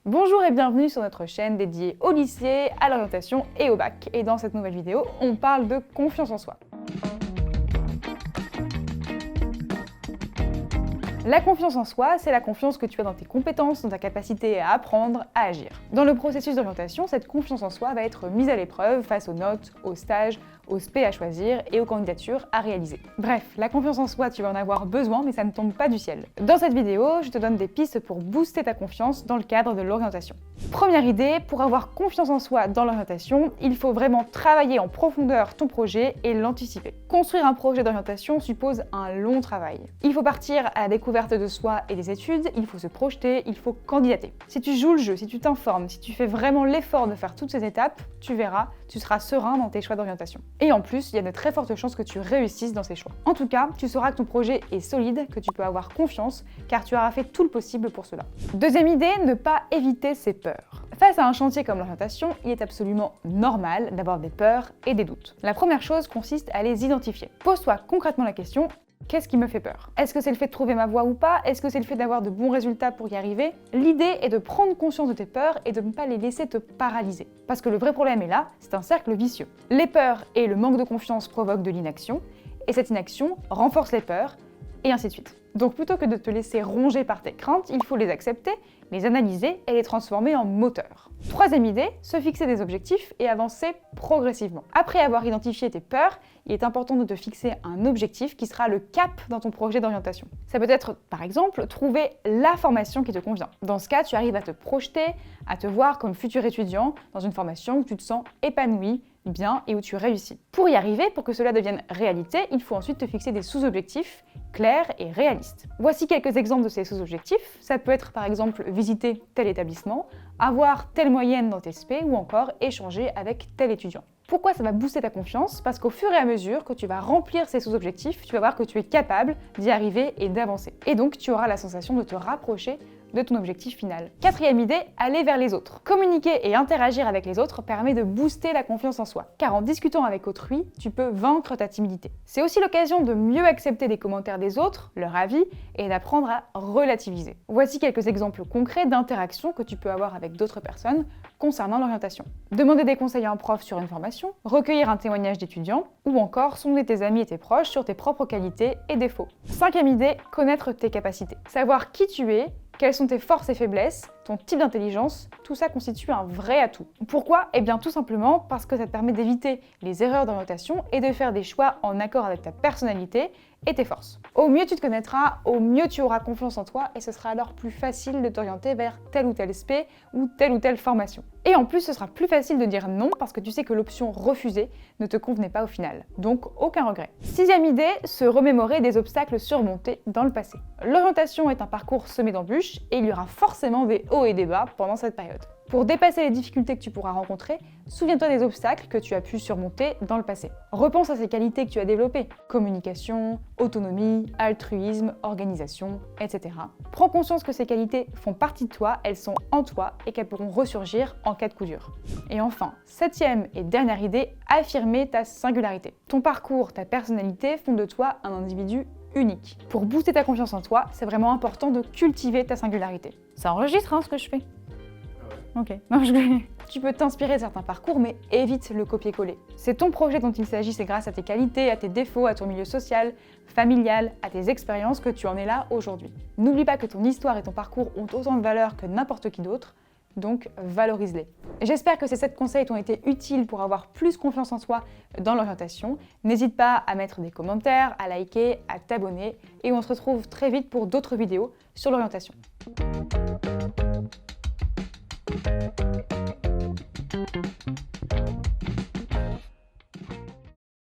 Bonjour et bienvenue sur notre chaîne dédiée au lycée, à l'orientation et au bac. Et dans cette nouvelle vidéo, on parle de confiance en soi. La confiance en soi, c'est la confiance que tu as dans tes compétences, dans ta capacité à apprendre, à agir. Dans le processus d'orientation, cette confiance en soi va être mise à l'épreuve face aux notes, aux stages, aux SP à choisir et aux candidatures à réaliser. Bref, la confiance en soi, tu vas en avoir besoin, mais ça ne tombe pas du ciel. Dans cette vidéo, je te donne des pistes pour booster ta confiance dans le cadre de l'orientation. Première idée, pour avoir confiance en soi dans l'orientation, il faut vraiment travailler en profondeur ton projet et l'anticiper. Construire un projet d'orientation suppose un long travail. Il faut partir à la découverte de soi et des études, il faut se projeter, il faut candidater. Si tu joues le jeu, si tu t'informes, si tu fais vraiment l'effort de faire toutes ces étapes, tu verras, tu seras serein dans tes choix d'orientation. Et en plus, il y a de très fortes chances que tu réussisses dans ces choix. En tout cas, tu sauras que ton projet est solide, que tu peux avoir confiance, car tu auras fait tout le possible pour cela. Deuxième idée, ne pas éviter ses peurs. Face à un chantier comme l'orientation, il est absolument normal d'avoir des peurs et des doutes. La première chose consiste à les identifier. Pose-toi concrètement la question: qu'est-ce qui me fait peur? Est-ce que c'est le fait de trouver ma voie ou pas? Est-ce que c'est le fait d'avoir de bons résultats pour y arriver? L'idée est de prendre conscience de tes peurs et de ne pas les laisser te paralyser. Parce que le vrai problème est là, c'est un cercle vicieux. Les peurs et le manque de confiance provoquent de l'inaction, et cette inaction renforce les peurs, et ainsi de suite. Donc plutôt que de te laisser ronger par tes craintes, il faut les accepter, les analyser et les transformer en moteur. Troisième idée, se fixer des objectifs et avancer progressivement. Après avoir identifié tes peurs, il est important de te fixer un objectif qui sera le cap dans ton projet d'orientation. Ça peut être, par exemple, trouver la formation qui te convient. Dans ce cas, tu arrives à te projeter, à te voir comme futur étudiant dans une formation où tu te sens épanoui, bien et où tu réussis. Pour y arriver, pour que cela devienne réalité, il faut ensuite te fixer des sous-objectifs clairs et réalistes. Voici quelques exemples de ces sous-objectifs. Ça peut être par exemple visiter tel établissement, avoir telle moyenne dans tes SP ou encore échanger avec tel étudiant. Pourquoi ça va booster ta confiance? Parce qu'au fur et à mesure que tu vas remplir ces sous-objectifs, tu vas voir que tu es capable d'y arriver et d'avancer. Et donc tu auras la sensation de te rapprocher de ton objectif final. Quatrième idée, aller vers les autres. Communiquer et interagir avec les autres permet de booster la confiance en soi, car en discutant avec autrui, tu peux vaincre ta timidité. C'est aussi l'occasion de mieux accepter les commentaires des autres, leur avis, et d'apprendre à relativiser. Voici quelques exemples concrets d'interactions que tu peux avoir avec d'autres personnes concernant l'orientation. Demander des conseils à un prof sur une formation, recueillir un témoignage d'étudiant, ou encore sonder tes amis et tes proches sur tes propres qualités et défauts. Cinquième idée, connaître tes capacités. Savoir qui tu es, quelles sont tes forces et faiblesses, ton type d'intelligence, tout ça constitue un vrai atout. Pourquoi? Eh bien tout simplement parce que ça te permet d'éviter les erreurs d'orientation et de faire des choix en accord avec ta personnalité et tes forces. Au mieux tu te connaîtras, au mieux tu auras confiance en toi et ce sera alors plus facile de t'orienter vers tel ou tel SP ou telle formation. Et en plus, ce sera plus facile de dire non parce que tu sais que l'option refusée ne te convenait pas au final. Donc, aucun regret. Sixième idée, se remémorer des obstacles surmontés dans le passé. L'orientation est un parcours semé d'embûches et il y aura forcément des hauts et des bas pendant cette période. Pour dépasser les difficultés que tu pourras rencontrer, souviens-toi des obstacles que tu as pu surmonter dans le passé. Repense à ces qualités que tu as développées: communication, autonomie, altruisme, organisation, etc. Prends conscience que ces qualités font partie de toi, elles sont en toi et qu'elles pourront ressurgir en cas de coup dur. Et enfin, septième et dernière idée, affirmer ta singularité. Ton parcours, ta personnalité font de toi un individu unique. Pour booster ta confiance en toi, c'est vraiment important de cultiver ta singularité. Ça enregistre ce que je fais. Ok, non, Tu peux t'inspirer de certains parcours, mais évite le copier-coller. C'est ton projet dont il s'agit, c'est grâce à tes qualités, à tes défauts, à ton milieu social, familial, à tes expériences que tu en es là aujourd'hui. N'oublie pas que ton histoire et ton parcours ont autant de valeur que n'importe qui d'autre, donc valorise-les. J'espère que ces 7 conseils t'ont été utiles pour avoir plus confiance en toi dans l'orientation. N'hésite pas à mettre des commentaires, à liker, à t'abonner, et on se retrouve très vite pour d'autres vidéos sur l'orientation.